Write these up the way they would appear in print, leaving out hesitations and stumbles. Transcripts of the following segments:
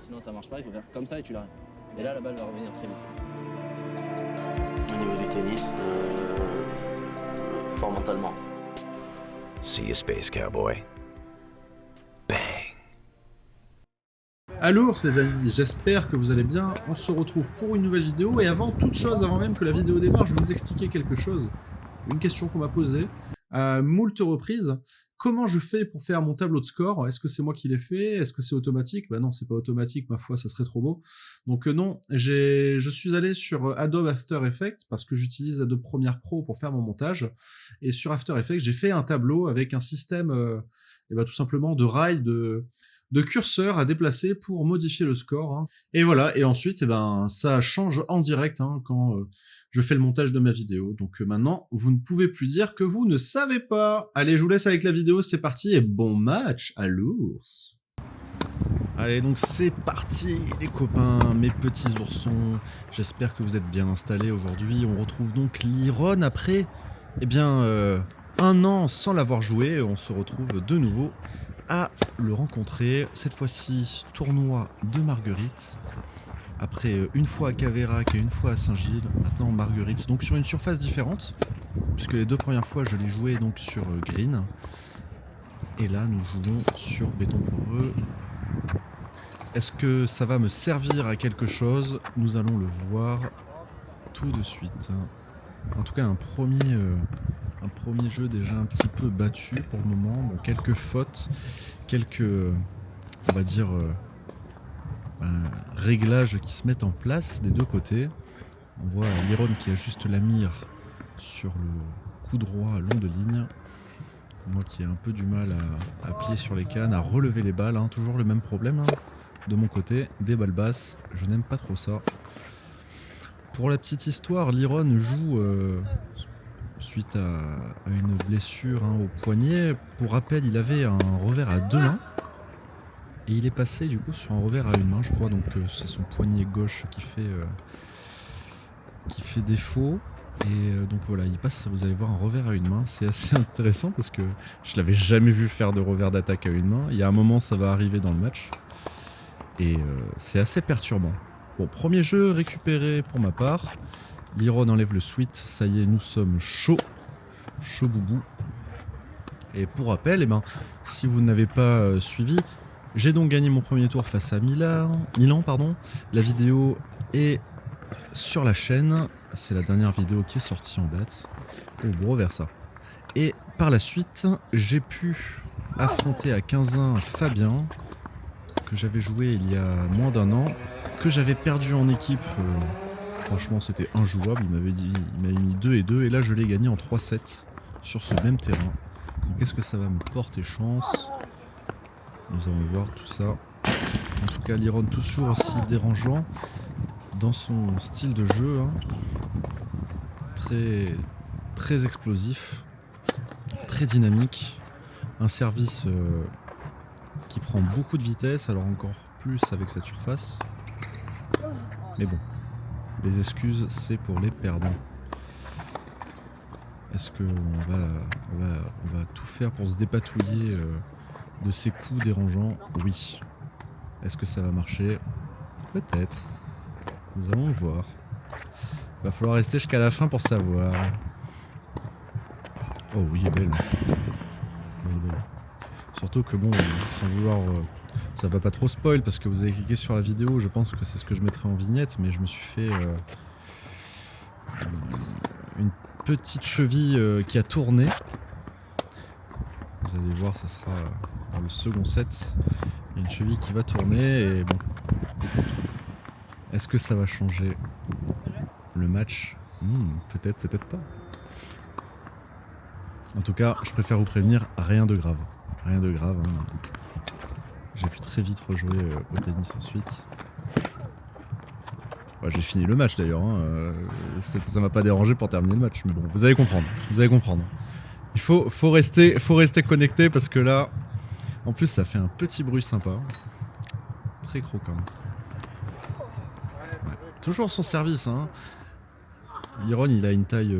sinon ça marche pas, il faut faire comme ça et tu l'arrêtes. Et là, la balle va revenir très vite. Au niveau du tennis, fort mentalement. See you, Space Cowboy. Bang. Alors les amis, j'espère que vous allez bien, on se retrouve pour une nouvelle vidéo et avant toute chose, avant même que la vidéo démarre, je vais vous expliquer quelque chose, une question qu'on m'a posée à moult reprises. Comment je fais pour faire mon tableau de score? Est-ce que c'est moi qui l'ai fait? Est-ce que c'est automatique? Bah non, c'est pas automatique, ma foi, ça serait trop beau. Donc non, je suis allé sur Adobe After Effects parce que j'utilise Adobe Premiere Pro pour faire mon montage. Et sur After Effects, j'ai fait un tableau avec un système tout simplement de rails, de curseur à déplacer pour modifier le score. Hein. Et voilà, et ensuite, ça change en direct quand je fais le montage de ma vidéo. Donc maintenant, vous ne pouvez plus dire que vous ne savez pas. Allez, je vous laisse avec la vidéo, c'est parti, et bon match à l'ours. Allez, donc c'est parti les copains, mes petits oursons. J'espère que vous êtes bien installés aujourd'hui. On retrouve donc Liron après, un an sans l'avoir joué. On se retrouve de nouveau à le rencontrer, cette fois-ci tournoi de Marguerite, après une fois à Caveyrac et une fois à Saint-Gilles, maintenant Marguerite, donc sur une surface différente, puisque les deux premières fois je l'ai joué donc sur green, et là nous jouons sur béton poreux. Est-ce que ça va me servir à quelque chose? Nous allons le voir tout de suite. En tout cas un premier jeu déjà un petit peu battu pour le moment. Bon, quelques fautes, quelques, on va dire, réglages qui se mettent en place des deux côtés. On voit Liron qui ajuste la mire sur le coup droit long de ligne. Moi qui ai un peu du mal à appuyer sur les cannes, à relever les balles. Hein. Toujours le même problème de mon côté, des balles basses. Je n'aime pas trop ça. Pour la petite histoire, Liron joue suite à une blessure au poignet. Pour rappel, il avait un revers à deux mains et il est passé du coup sur un revers à une main, je crois. Donc c'est son poignet gauche qui fait défaut. Et donc voilà, il passe, vous allez voir, un revers à une main. C'est assez intéressant parce que je l'avais jamais vu faire de revers d'attaque à une main. Il y a un moment, ça va arriver dans le match et c'est assez perturbant. Bon, premier jeu récupéré pour ma part. Liron enlève le sweat, ça y est, nous sommes chaud boubou. Et pour rappel, si vous n'avez pas suivi, j'ai donc gagné mon premier tour face à Milan. La vidéo est sur la chaîne, c'est la dernière vidéo qui est sortie en date. Oh, bon, vers ça. Et par la suite, j'ai pu affronter à 15-1 Fabien, que j'avais joué il y a moins d'un an, que j'avais perdu en équipe. Franchement, c'était injouable. Il m'avait mis 2 et 2. Et là, je l'ai gagné en 3-7 sur ce même terrain. Donc, est-ce que ça va me porter chance? Nous allons voir tout ça. En tout cas, Liron toujours aussi dérangeant dans son style de jeu. Très, très explosif. Très dynamique. Un service qui prend beaucoup de vitesse. Alors encore plus avec cette surface. Mais bon. Les excuses, c'est pour les perdants. Est-ce qu'on va tout faire pour se dépatouiller de ces coups dérangeants? Oui. Est-ce que ça va marcher? Peut-être. Nous allons le voir. Il va falloir rester jusqu'à la fin pour savoir. Oh oui, elle est belle. Elle est belle. Surtout que bon, sans vouloir... ça va pas trop spoil parce que vous avez cliqué sur la vidéo, je pense que c'est ce que je mettrai en vignette, mais je me suis fait une petite cheville qui a tourné. Vous allez voir, ça sera dans le second set. Il y a une cheville qui va tourner et bon. Est-ce que ça va changer le match? Peut-être, peut-être pas. En tout cas, je préfère vous prévenir, rien de grave. Rien de grave. J'ai pu très vite rejouer au tennis ensuite. Enfin, j'ai fini le match d'ailleurs. Ça m'a pas dérangé pour terminer le match. Mais bon, vous allez comprendre. Vous allez comprendre. Il faut rester connecté parce que là, en plus, ça fait un petit bruit sympa. Très croquant. Ouais. Toujours son service. Liron, il a une taille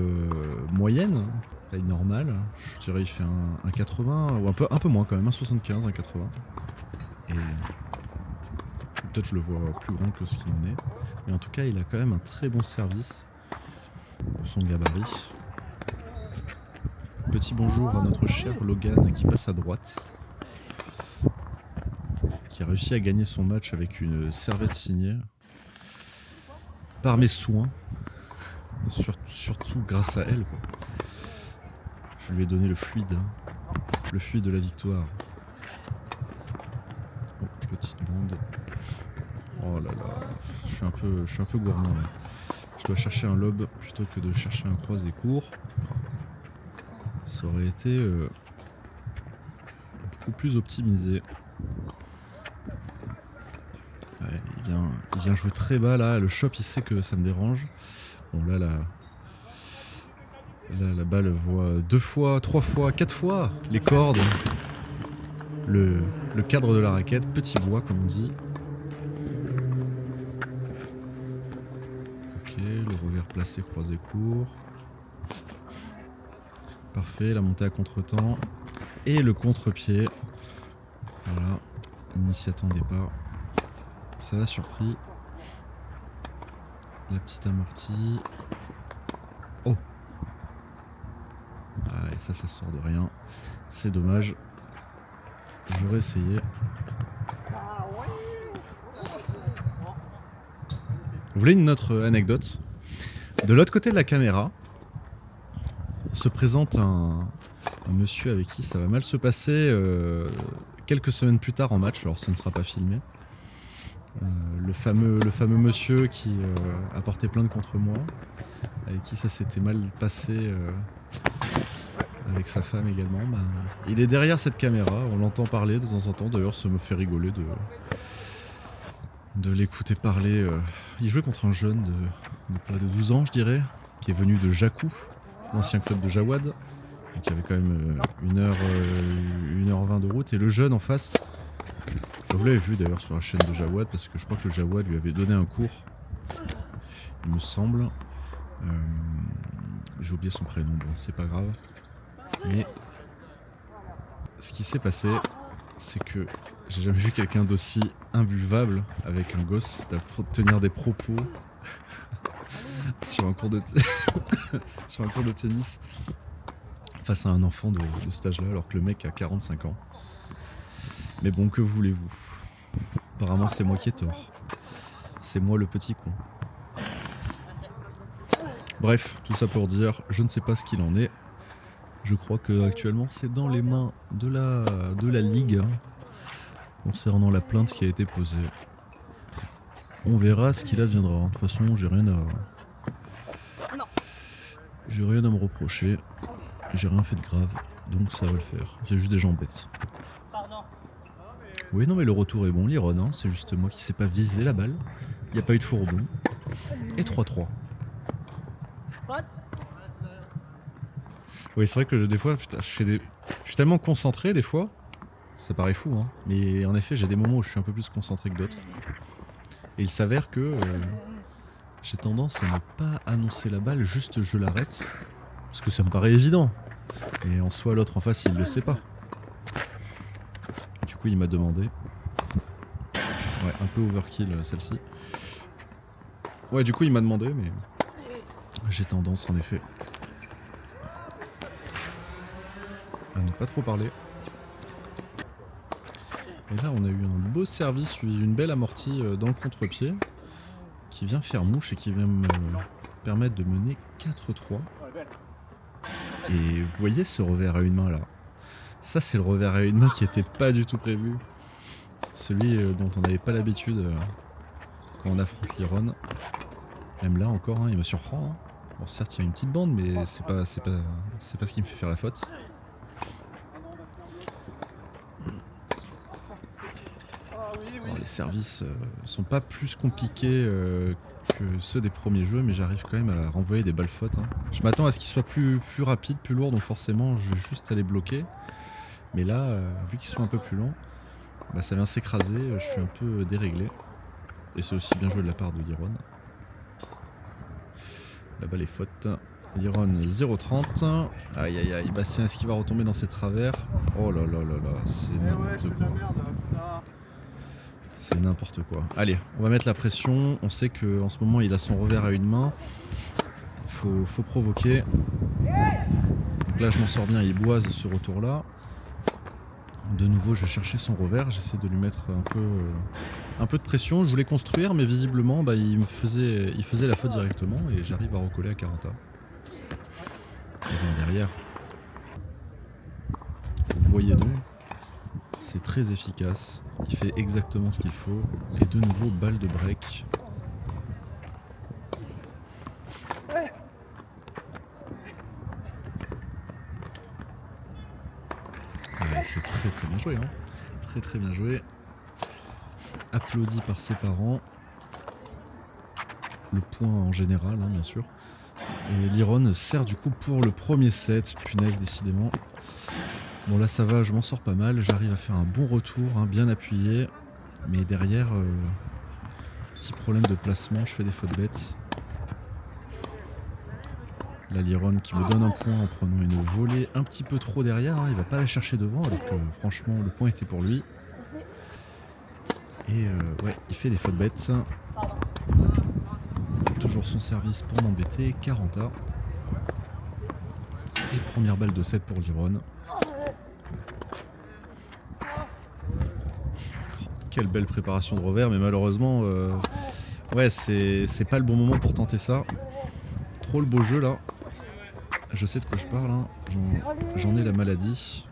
moyenne. Taille normale. Je dirais il fait un 80 ou un peu moins quand même. Un 75, un 80. Et Peut-être je le vois plus grand que ce qu'il en est. Mais en tout cas, il a quand même un très bon service pour son gabarit. Petit bonjour à notre cher Logan qui passe à droite. Qui a réussi à gagner son match avec une serviette signée. Par mes soins. Surtout grâce à elle, quoi. Je lui ai donné le fluide. Hein. Le fluide de la victoire. Oh, petite bande. Oh là là. Je suis un peu gourmand là. Je dois chercher un lob plutôt que de chercher un croisé court. Ça aurait été beaucoup plus optimisé. Ouais, il vient jouer très bas là. Le shop il sait que ça me dérange. Bon là la balle voit 2 fois, 3 fois, 4 fois les cordes. Le cadre de la raquette, petit bois comme on dit. Ok, le revers placé, croisé court. Parfait, la montée à contre-temps. Et le contre-pied. Voilà, il ne s'y attendait pas. Ça a surpris. La petite amortie. Oh! Ah, et ça sort de rien. C'est dommage. J'aurais essayé. Vous voulez une autre anecdote? De l'autre côté de la caméra se présente un monsieur avec qui ça va mal se passer quelques semaines plus tard en match, alors ce ne sera pas filmé. Le fameux monsieur qui a porté plainte contre moi, avec qui ça s'était mal passé avec sa femme également. Bah, il est derrière cette caméra, on l'entend parler de temps en temps, d'ailleurs ça me fait rigoler de l'écouter parler. Il jouait contre un jeune de 12 ans je dirais, qui est venu de Jacou, l'ancien club de Jawad, donc il y avait quand même 1h20 de route, et le jeune en face, vous l'avez vu d'ailleurs sur la chaîne de Jawad, parce que je crois que Jawad lui avait donné un cours, il me semble. J'ai oublié son prénom, bon c'est pas grave, mais ce qui s'est passé, c'est que j'ai jamais vu quelqu'un d'aussi imbuvable avec un gosse, tenir des propos sur un cours de tennis face à un enfant de cet âge-là, alors que le mec a 45 ans. Mais bon, que voulez-vous? Apparemment, c'est moi qui ai tort. C'est moi le petit con. Bref, tout ça pour dire, je ne sais pas ce qu'il en est. Je crois que actuellement, c'est dans les mains de la Ligue hein, concernant la plainte qui a été posée. On verra ce qu'il adviendra. De toute façon, j'ai rien à me reprocher. J'ai rien fait de grave, donc ça va le faire. C'est juste des gens bêtes. Oui, non, mais le retour est bon, l'Iron, hein. C'est juste moi qui sais pas viser la balle. Il n'y a pas eu de faux rebond. Et 3-3. Oui, c'est vrai que des fois, putain, je suis tellement concentré des fois. Ça paraît fou, hein. Mais en effet, j'ai des moments où je suis un peu plus concentré que d'autres. Et il s'avère que j'ai tendance à ne pas annoncer la balle, juste je l'arrête. Parce que ça me paraît évident. Et en soi, l'autre en face, il le sait pas. Du coup, il m'a demandé. Ouais, un peu overkill celle-ci. Ouais, du coup, il m'a demandé, mais j'ai tendance, en effet, à ne pas trop parler. Et là, on a eu un beau service suivi d'une belle amortie dans le contre-pied qui vient faire mouche et qui vient me permettre de mener 4-3. Et vous voyez ce revers à une main là? Ça, c'est le revers à une main qui était pas du tout prévu. Celui dont on n'avait pas l'habitude quand on affronte l'Iron. Même là encore, hein, il me surprend. Hein. Bon, certes, il y a une petite bande, mais c'est pas ce qui me fait faire la faute. Alors, les services sont pas plus compliqués que ceux des premiers jeux, mais j'arrive quand même à renvoyer des balles fautes. Hein. Je m'attends à ce qu'ils soient plus rapides, plus lourds, donc forcément je vais juste à les bloquer. Mais là, vu qu'ils sont un peu plus lents, bah, ça vient s'écraser, je suis un peu déréglé. Et c'est aussi bien joué de la part de l'Iron. La balle est faute. L'Iron 0,30. Aïe aïe aïe, Bastien, est-ce qu'il va retomber dans ses travers? Oh là là là là, c'est n'importe quoi. C'est n'importe quoi. Allez, on va mettre la pression. On sait qu'en ce moment, il a son revers à une main. Il faut provoquer. Donc là, je m'en sors bien. Il boise ce retour-là. De nouveau, je vais chercher son revers. J'essaie de lui mettre un peu de pression. Je voulais construire, mais visiblement, bah, il faisait la faute directement. Et j'arrive à recoller à 40. Et derrière. Vous voyez donc. C'est très efficace, il fait exactement ce qu'il faut, et de nouveau balle de break. Ouais, c'est très très bien joué, hein. Très très bien joué. Applaudi par ses parents. Le point en général, hein, bien sûr. Et Liron sert du coup pour le premier set, punaise décidément. Bon là ça va, je m'en sors pas mal, j'arrive à faire un bon retour, hein, bien appuyé. Mais derrière, petit problème de placement, je fais des fautes bêtes. La Liron qui me donne un point en prenant une volée un petit peu trop derrière, hein, il va pas la chercher devant alors que franchement le point était pour lui. Et ouais, il fait des fautes bêtes. Toujours son service pour m'embêter, 40A. Et première balle de 7 pour Liron. Quelle belle préparation de revers, mais malheureusement, ouais, c'est pas le bon moment pour tenter ça. Trop le beau jeu là. Je sais de quoi je parle, hein. J'en ai la maladie.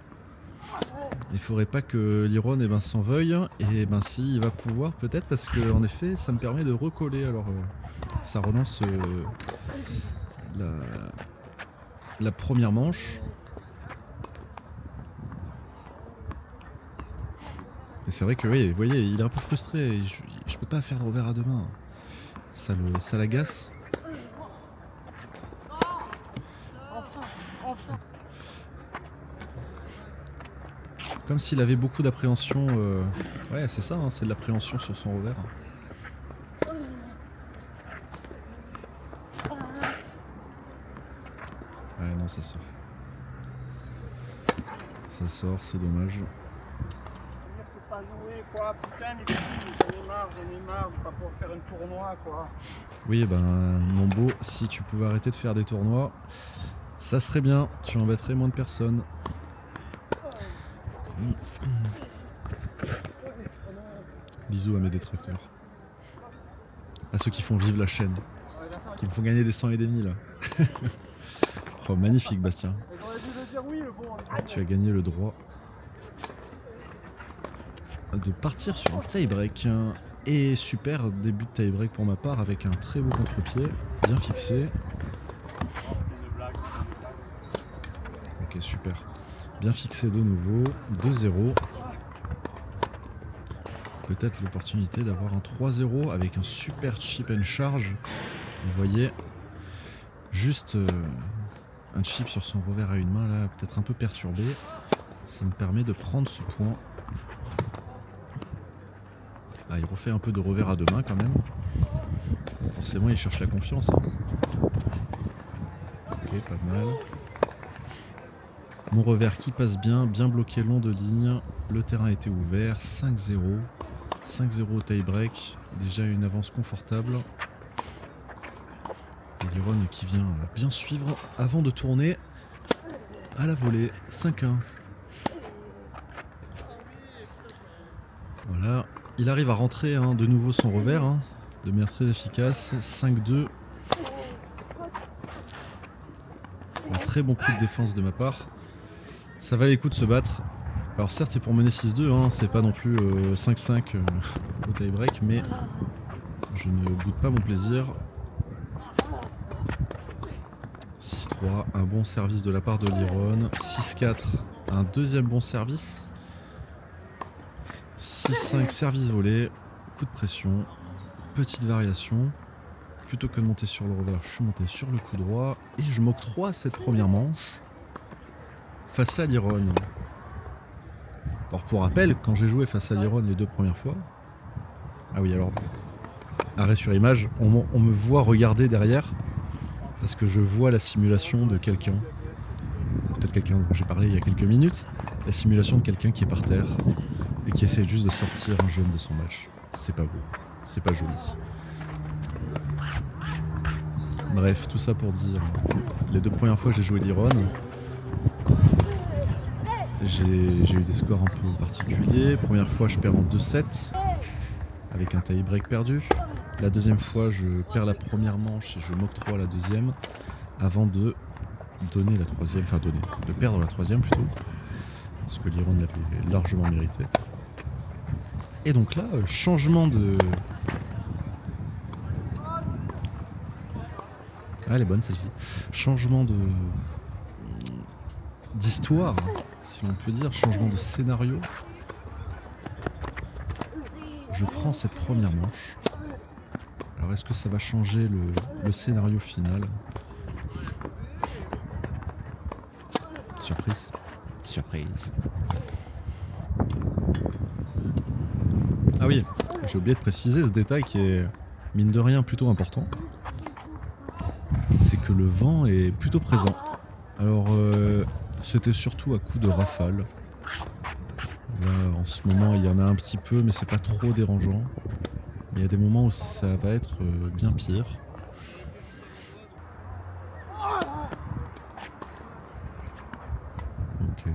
Il faudrait pas que Liron s'en veuille, et si, il va pouvoir peut-être, parce que en effet, ça me permet de recoller. Alors, ça relance la première manche. Et c'est vrai que oui, vous voyez, il est un peu frustré. Je peux pas faire de revers à deux mains. Ça l'agace. Comme s'il avait beaucoup d'appréhension. Ouais, c'est ça, hein, c'est de l'appréhension sur son revers. Ouais, non, ça sort. Ça sort, c'est dommage. Pas jouer quoi, putain les filles, j'en ai marre de pas pouvoir faire un tournoi quoi. Oui, ben mon beau, si tu pouvais arrêter de faire des tournois, ça serait bien, tu embêterais moins de personnes. Bisous à mes détracteurs. À ceux qui font vivre la chaîne, qui me font gagner des 100 et des 1000. Oh, magnifique Bastien. Tu as gagné le droit de partir sur un tie-break. Et super début de tie-break pour ma part avec un très beau contre-pied, bien fixé. Ok, super. Bien fixé de nouveau, 2-0. Peut-être l'opportunité d'avoir un 3-0 avec un super chip and charge. Vous voyez, juste un chip sur son revers à une main là, peut-être un peu perturbé. Ça me permet de prendre ce point. Ah, il refait un peu de revers à deux mains quand même. Forcément, il cherche la confiance. Hein. Ok, pas mal. Mon revers qui passe bien, bien bloqué long de ligne. Le terrain était ouvert, 5-0. 5-0 tie-break. Déjà une avance confortable. Et Liron qui vient bien suivre avant de tourner à la volée. 5-1. Voilà. Il arrive à rentrer de nouveau son revers, de manière très efficace. 5-2. Un très bon coup de défense de ma part. Ça valait le coup de se battre. Alors certes c'est pour mener 6-2, c'est pas non plus 5-5 au tie-break, mais je ne boude pas mon plaisir. 6-3, un bon service de la part de Liron. 6-4, un deuxième bon service. 6-5, service volé, coup de pression, petite variation. Plutôt que de monter sur le revers, je suis monté sur le coup droit. Et je m'octroie cette première manche face à Liron. Alors pour rappel, quand j'ai joué face à Liron les deux premières fois... Ah oui, alors, arrêt sur image, on me voit regarder derrière, parce que je vois la simulation de quelqu'un. Peut-être quelqu'un dont j'ai parlé il y a quelques minutes. La simulation de quelqu'un qui est par terre. et qui essaie juste de sortir un jeune de son match. C'est pas beau, c'est pas joli. Bref, tout ça pour dire, les 2 premières fois que j'ai joué Liron, j'ai eu des scores un peu particuliers. Première fois, je perds en 2-7 avec un tie-break perdu. La deuxième fois, je perds la première manche et je m'octroie la deuxième avant de donner la troisième, enfin de perdre la troisième plutôt, parce que Liron l'avait largement mérité. Et donc là, changement de... Ah, elle est bonne celle-ci. Changement d'histoire, si l'on peut dire, changement de scénario. Je prends cette première manche. Alors est-ce que ça va changer le scénario final? Surprise. Surprise. Ah oui, j'ai oublié de préciser ce détail qui est, mine de rien, plutôt important. C'est que le vent est plutôt présent. Alors, c'était surtout à coup de rafale. Là, en ce moment, il y en a un petit peu, mais c'est pas trop dérangeant. Il y a des moments où ça va être bien pire. Ok.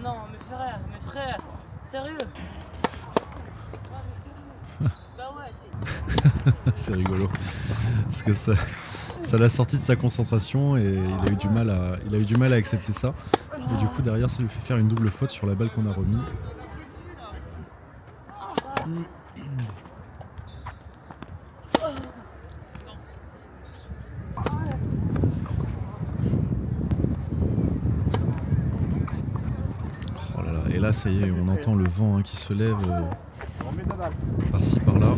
Non, mes frères, sérieux. Bah ouais, c'est... C'est rigolo. Parce que ça l'a sorti de sa concentration et il a eu du mal à accepter ça. Et du coup derrière ça lui fait faire une double faute sur la balle qu'on a remis. Oh là là. Et là ça y est, on entend le vent qui se lève par-ci par-là.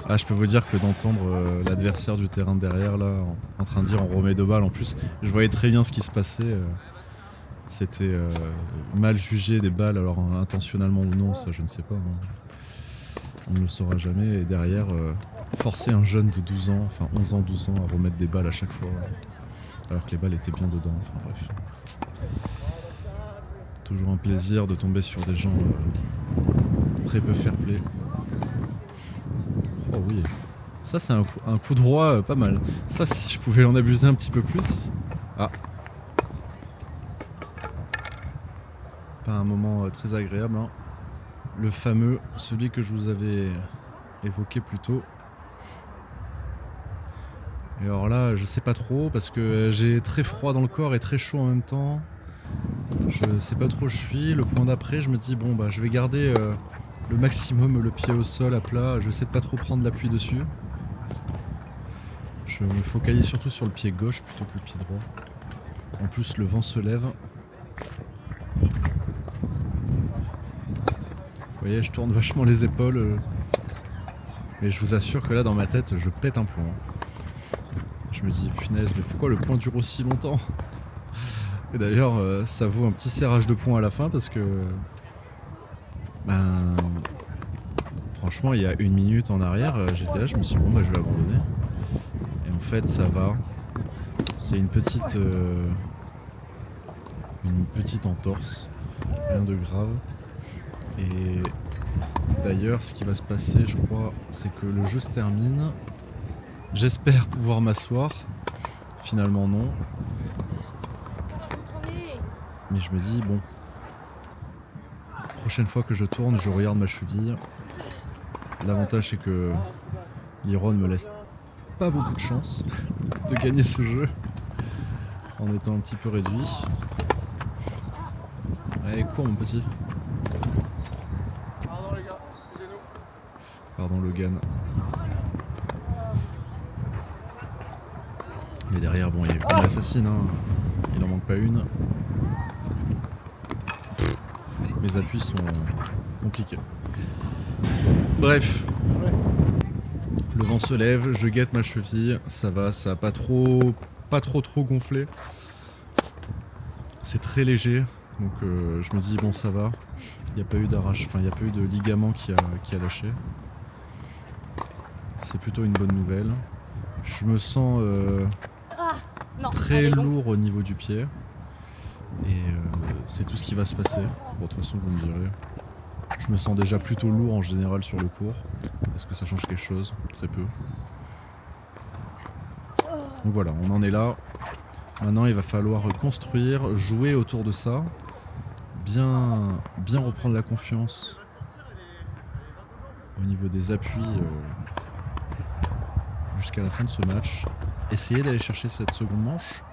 Ah, je peux vous dire que d'entendre l'adversaire du terrain derrière là en train de dire on remet 2 balles en plus, je voyais très bien ce qui se passait. C'était mal jugé des balles, alors intentionnellement ou non, ça je ne sais pas. Hein. On ne le saura jamais. Et derrière, forcer un jeune de 12 ans, enfin 11 ans, 12 ans à remettre des balles à chaque fois, alors que les balles étaient bien dedans, enfin bref. Toujours un plaisir de tomber sur des gens très peu fair-play. Oh oui, ça c'est un coup droit pas mal. Ça, si je pouvais en abuser un petit peu plus. Ah. Pas un moment très agréable. Hein. Le fameux, celui que je vous avais évoqué plus tôt. Et alors là, je sais pas trop parce que j'ai très froid dans le corps et très chaud en même temps. Je sais pas trop où je suis. Le point d'après, je me dis bon bah je vais garder le maximum le pied au sol à plat. Je vais essayer de pas trop prendre l'appui dessus. Je me focalise surtout sur le pied gauche plutôt que le pied droit. En plus, le vent se lève. Vous voyez, je tourne vachement les épaules. Mais je vous assure que là, dans ma tête, je pète un plomb. Je me dis, punaise, mais pourquoi le point dure aussi longtemps? Et d'ailleurs, ça vaut un petit serrage de poing à la fin parce que... Ben... Franchement, il y a 1 minute en arrière, j'étais là, je me suis dit, bon, bah, je vais abandonner. Et en fait, ça va. C'est une petite entorse. Rien de grave. Et d'ailleurs, ce qui va se passer, je crois, c'est que le jeu se termine. J'espère pouvoir m'asseoir. Finalement, non. Mais je me dis, bon, prochaine fois que je tourne, je regarde ma cheville. L'avantage, c'est que Liron me laisse pas beaucoup de chance de gagner ce jeu en étant un petit peu réduit. Allez, cours mon petit. Pardon les gars, excusez-nous. Pardon Logan. Mais derrière, bon, il y a une assassine, hein. Il en manque pas une. Mes appuis sont compliqués. Bref. Le vent se lève, je guette ma cheville, ça va, ça a pas trop gonflé. C'est très léger, donc je me dis bon ça va. Il n'y a pas eu d'arrache, enfin il n'y a pas eu de ligament qui a lâché. C'est plutôt une bonne nouvelle. Je me sens Non, très allez, donc. lourd au niveau du pied. Et c'est tout ce qui va se passer. Bon, de toute façon, vous me direz. Je me sens déjà plutôt lourd en général sur le cours. Est-ce que ça change quelque chose? Très peu. Donc voilà, on en est là. Maintenant, il va falloir construire, jouer autour de ça. Bien reprendre la confiance au niveau des appuis jusqu'à la fin de ce match. Essayer d'aller chercher cette seconde manche.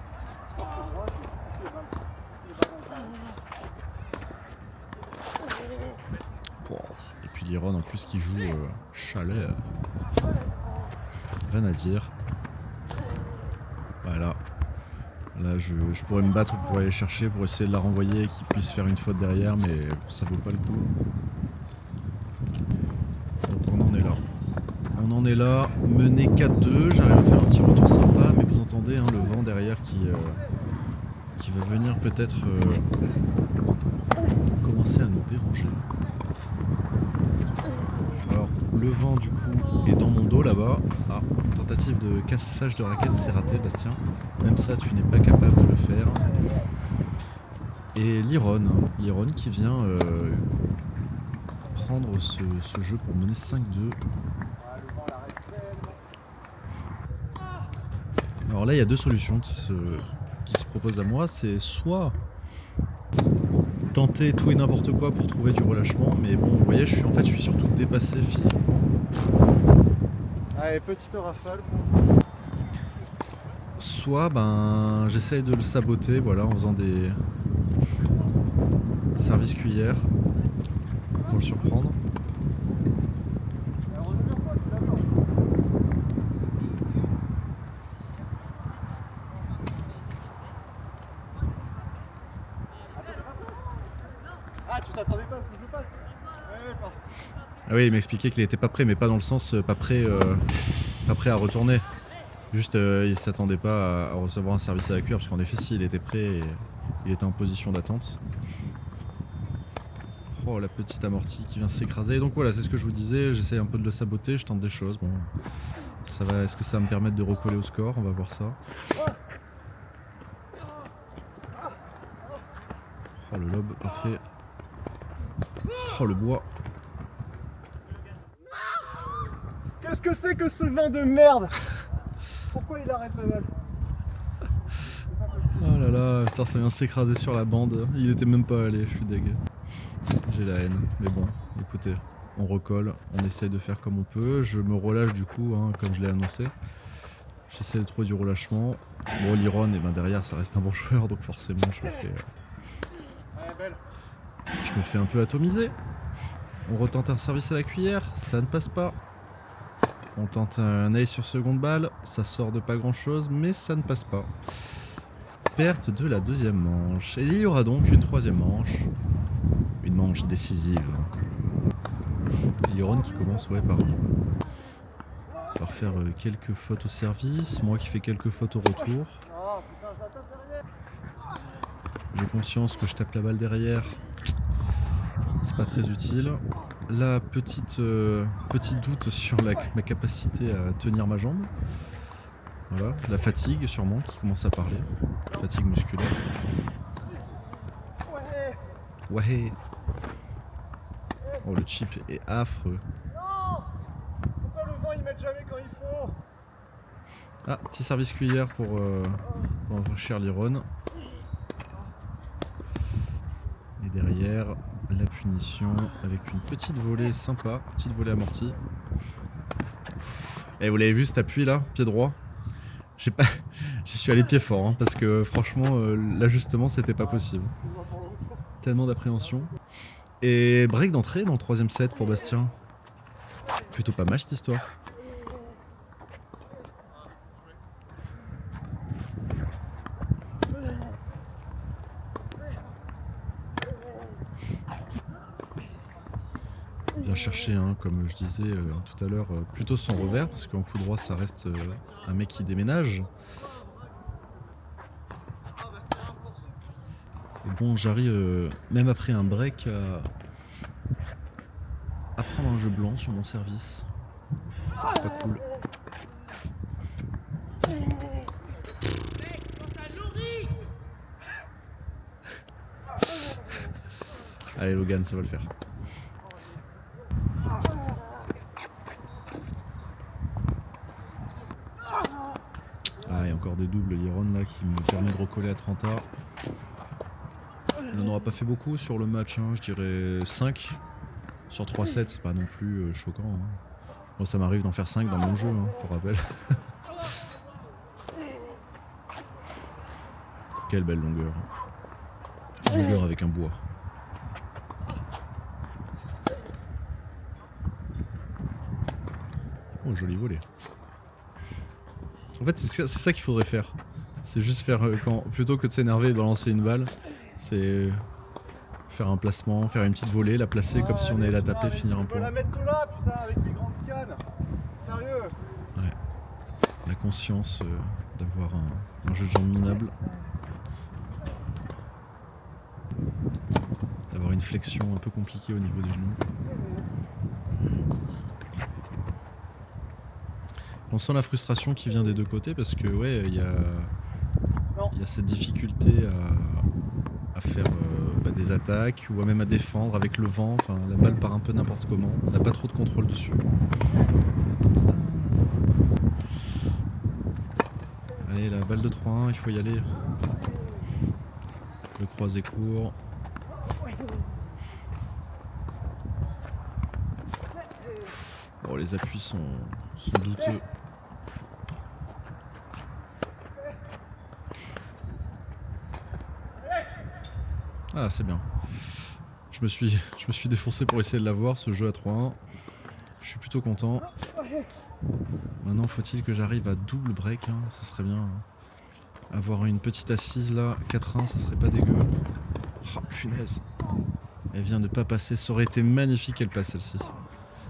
Et puis Liron en plus qui joue chalet. Rien à dire. Voilà. Là je pourrais me battre pour aller chercher, pour essayer de la renvoyer et qu'il puisse faire une faute derrière, mais ça vaut pas le coup. Donc on en est là. On en est là, mené 4-2, j'arrive à faire un petit retour sympa, mais vous entendez hein, le vent derrière qui va venir peut-être commencer à nous déranger. Alors le vent du coup est dans mon dos là-bas. Ah, une tentative de cassage de raquette, c'est raté Bastien. Même ça tu n'es pas capable de le faire. Et Liron qui vient prendre ce jeu pour mener 5-2. Alors là il y a deux solutions qui se proposent à moi, c'est soit tenter tout et n'importe quoi pour trouver du relâchement, mais bon vous voyez je suis surtout dépassé physiquement. Allez, petite rafale. Soit j'essaye de le saboter voilà, en faisant des services cuillères pour le surprendre. Ah, tu t'attendais pas à ce que je passe? Ouais, pardon. Ah oui, il m'expliquait qu'il était pas prêt, mais pas dans le sens pas prêt à retourner. Juste, il s'attendait pas à recevoir un service à la cuillère, parce qu'en effet, s'il était prêt, et il était en position d'attente. Oh, la petite amortie qui vient s'écraser. Donc voilà, c'est ce que je vous disais, j'essaye un peu de le saboter, je tente des choses. Bon, ça va. Est-ce que ça va me permettre de recoller au score? On va voir ça. Oh, le lob, parfait. Oh, le bois. Qu'est-ce que c'est que ce vent de merde? Pourquoi il arrête la balle? Oh là là, putain, ça vient s'écraser sur la bande. Il était même pas allé, je suis dégueu. J'ai la haine. Mais bon, écoutez, on recolle, on essaye de faire comme on peut. Je me relâche du coup, hein, comme je l'ai annoncé. J'essaie de trouver du relâchement. Bon, Liron, et derrière, ça reste un bon joueur, donc forcément, je me fais un peu atomiser. On retente un service à la cuillère, ça ne passe pas. On tente un ace sur seconde balle, ça sort de pas grand chose, mais ça ne passe pas. Perte de la deuxième manche. Et il y aura donc une troisième manche. Une manche décisive. Et Liron qui commence par faire quelques fautes au service, moi qui fais quelques fautes au retour. J'ai conscience que je tape la balle derrière. C'est pas très utile. Là, petit doute sur ma capacité à tenir ma jambe. Voilà, la fatigue sûrement qui commence à parler. Fatigue musculaire. Ouais. Oh, le chip est affreux. Non! Pourquoi le vent il met jamais quand il faut? Ah, petit service cuillère pour notre cher Liron. Et derrière, la punition avec une petite volée sympa, petite volée amortie. Et vous l'avez vu cet appui là, pied droit. J'y suis allé pied fort hein, parce que franchement l'ajustement c'était pas possible. Tellement d'appréhension. Et break d'entrée dans le troisième set pour Bastien. Plutôt pas mal cette histoire. Bien chercher, hein, comme je disais tout à l'heure, plutôt son revers, parce qu'en coup droit ça reste un mec qui déménage. Et bon, j'arrive, même après un break, à prendre un jeu blanc sur mon service. Pas cool. Allez Logan, ça va le faire. Ah, il y a encore des doubles Liron là qui me permet de recoller à 30 A. Il n'en aura pas fait beaucoup sur le match, hein, je dirais 5 sur 3-7, c'est pas non plus choquant. Hein. Moi ça m'arrive d'en faire 5 dans mon jeu, hein, pour rappel. Quelle belle longueur. Une longueur avec un bois. Oh, joli volet. En fait, c'est ça qu'il faudrait faire. C'est juste faire, plutôt que de s'énerver et de balancer une balle, c'est faire un placement, faire une petite volée, la placer comme si on allait la taper, finir un On peut point. la mettre là, putain, avec les grandes cannes. Sérieux. Ouais. La conscience d'avoir un jeu de jambes minable. D'avoir une flexion un peu compliquée au niveau des genoux. On sent la frustration qui vient des deux côtés parce que ouais, il y a cette difficulté à faire des attaques ou même à défendre avec le vent. Enfin, la balle part un peu n'importe comment. On n'a pas trop de contrôle dessus. Allez, la balle de 3-1, il faut y aller. Le croisé court. Bon, les appuis sont douteux. Ah, c'est bien. Je me suis défoncé pour essayer de l'avoir, ce jeu à 3-1. Je suis plutôt content. Maintenant, faut-il que j'arrive à double break, hein, ça serait bien. Hein. Avoir une petite assise là, 4-1, ça serait pas dégueu. Oh, punaise. Elle vient de pas passer, ça aurait été magnifique qu'elle passe celle-ci.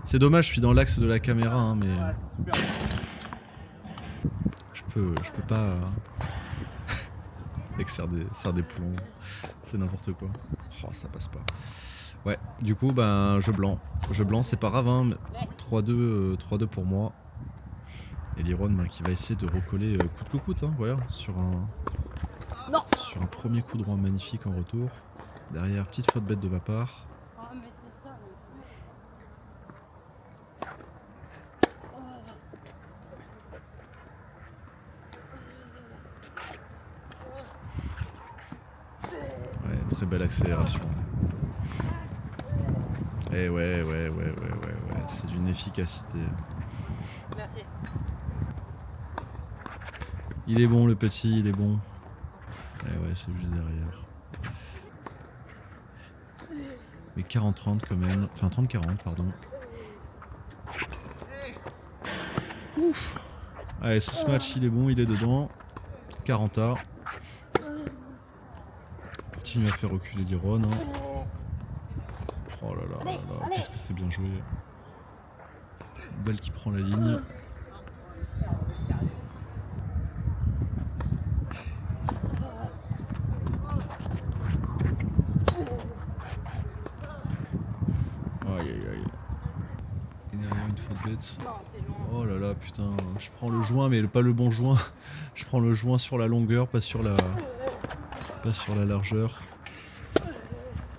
C'est dommage, je suis dans l'axe de la caméra, hein, mais... Je peux pas... Mec, serre des plombs. C'est n'importe quoi. Oh, ça passe pas. Ouais, du coup, ben, je blanc. Je blanc, c'est pas grave, hein. 3-2 pour moi. Et Liron, ben, qui va essayer de recoller coûte que coûte, hein, voilà, sur un premier coup droit magnifique en retour. Derrière, petite faute bête de ma part. Ah, mais c'est ça. Ouais, très belle accélération. Et ouais, c'est d'une efficacité. Merci. Il est bon le petit, il est bon. Et ouais, c'est juste derrière. Mais 40-30 quand même. Enfin 30-40 pardon. Ouf. Allez, ce match il est bon, il est dedans. 40 A. Continue à faire reculer Liron. Hein. Oh là là, qu'est-ce que c'est bien joué. Balle qui prend la ligne. Aïe aïe aïe. Et derrière une faute bête. Oh là là, putain. Je prends le joint, mais pas le bon joint. Je prends le joint sur la longueur, pas sur la largeur.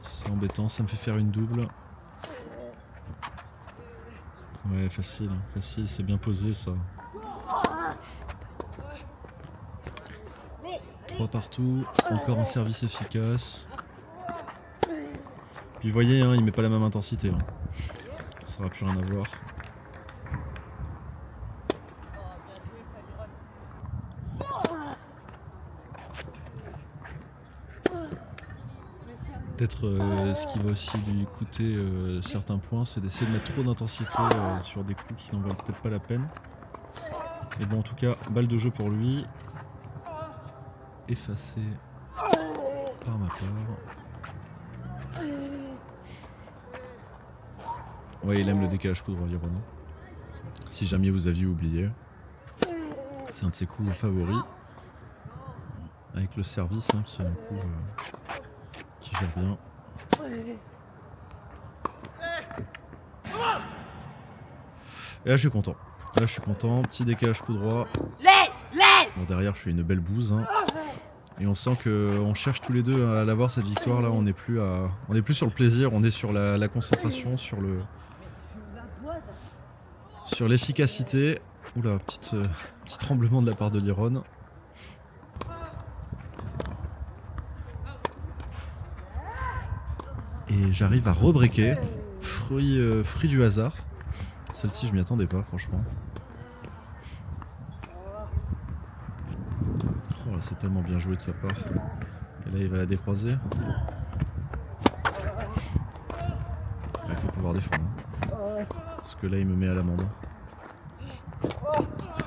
C'est embêtant, ça me fait faire une double. Ouais, facile, c'est bien posé ça. 3 partout, encore un service efficace. Puis vous voyez, hein, il met pas la même intensité. Hein. Ça aura plus rien à voir. Peut-être ce qui va aussi lui coûter certains points, c'est d'essayer de mettre trop d'intensité sur des coups qui n'en valent peut-être pas la peine. Mais bon, en tout cas, balle de jeu pour lui. Effacé par ma part. Ouais, il aime le décalage coup droit, Liron. Si jamais vous aviez oublié. C'est un de ses coups favoris. Avec le service, hein, qui est un coup... qui gère bien. Et là je suis content. Là, je suis content. Petit décalage coup droit. Bon, derrière, je fais une belle bouse. Hein. Et on sent qu'on cherche tous les deux à l'avoir cette victoire. Là, on n'est plus sur le plaisir, on est sur la concentration, sur l'efficacité. Oula, petit tremblement de la part de Liron. Et j'arrive à rebreaker. Fruit du hasard. Celle-ci, je m'y attendais pas, franchement. Oh là, c'est tellement bien joué de sa part. Et là, il va la décroiser. Il faut pouvoir défendre. Hein. Parce que là, il me met à l'amende.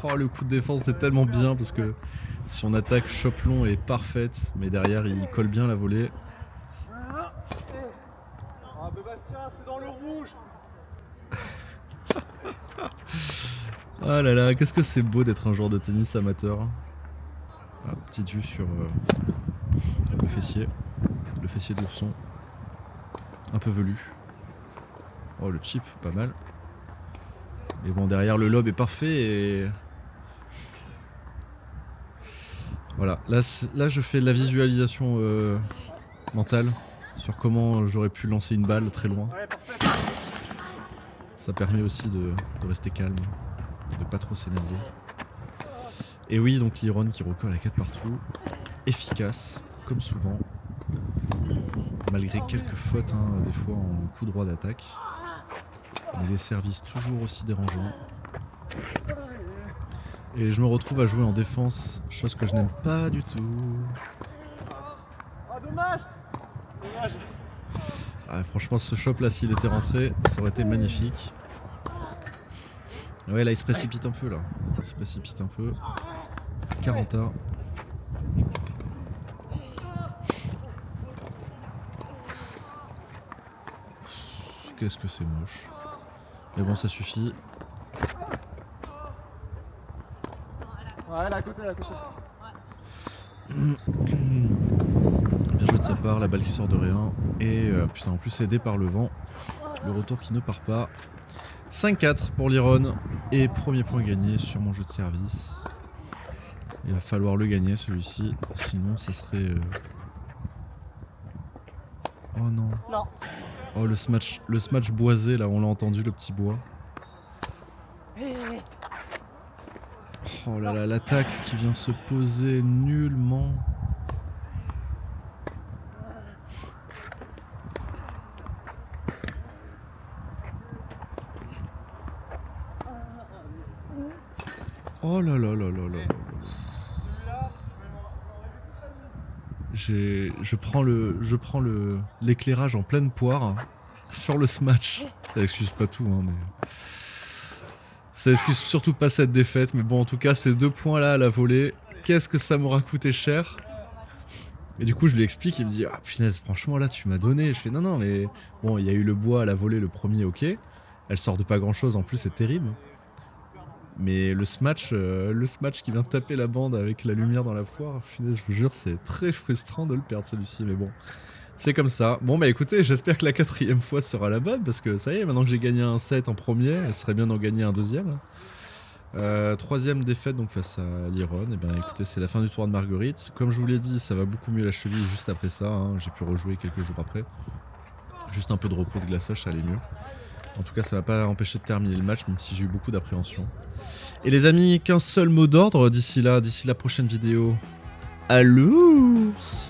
Oh, le coup de défense, c'est tellement bien parce que son attaque chope-long est parfaite. Mais derrière, il colle bien la volée. Ah, Bastien, c'est dans le rouge. Ah là là, qu'est-ce que c'est beau d'être un joueur de tennis amateur. Ah, petite vue sur le fessier d'ourson. Un peu velu. Oh, le chip, pas mal. Mais bon, derrière le lob est parfait et... Voilà, là je fais de la visualisation mentale sur comment j'aurais pu lancer une balle très loin. Ça permet aussi de rester calme, de pas trop s'énerver. Et oui, donc Liron qui recolle à 4 partout. Efficace, comme souvent. Malgré quelques fautes, hein, des fois en coup droit d'attaque. Mais des services toujours aussi dérangeants. Et je me retrouve à jouer en défense, chose que je n'aime pas du tout. Ah, dommage. Ah, franchement, ce shop là, s'il était rentré, ça aurait été magnifique. Ouais, là, il se précipite un peu, là. Il se précipite un peu. 40A. Qu'est-ce que c'est moche. Mais bon, ça suffit. Ouais, là à côté, Bien joué de sa part, la balle qui sort de rien. Et putain, en plus aidé par le vent. Le retour qui ne part pas. 5-4 pour Liron. Et premier point gagné sur mon jeu de service. Il va falloir le gagner celui-ci. Sinon, ça serait... Oh non. Non. Oh, le smash boisé, là, on l'a entendu, le petit bois. Oh là là, l'attaque qui vient se poser nullement. Oh là là là là là là. Je prends l'éclairage en pleine poire sur le smash. Ça excuse pas tout, hein, mais... Ça excuse surtout pas cette défaite, mais bon, en tout cas, ces 2 points-là à la volée, qu'est-ce que ça m'aura coûté cher? Et du coup, je lui explique, il me dit « Ah punaise, franchement, là, tu m'as donné. » Je fais « Non, non, mais bon, il y a eu le bois à la volée, le premier, ok. Elle sort de pas grand-chose, en plus, c'est terrible. Mais le smash qui vient taper la bande avec la lumière dans la poire, punaise, je vous jure, c'est très frustrant de le perdre, celui-ci, mais bon. C'est comme ça. Bon bah écoutez, j'espère que la 4e fois sera la bonne, parce que ça y est, maintenant que j'ai gagné un set en premier, il serait bien d'en gagner un deuxième. 3e défaite donc face à Liron. Et ben écoutez, c'est la fin du tour de Marguerite. Comme je vous l'ai dit, ça va beaucoup mieux la cheville juste après ça, hein. J'ai pu rejouer quelques jours après. Juste un peu de repos, de glaçage, ça allait mieux. En tout cas, ça va pas empêcher de terminer le match, même si j'ai eu beaucoup d'appréhension. Et les amis, qu'un seul mot d'ordre d'ici la prochaine vidéo. À l'ours!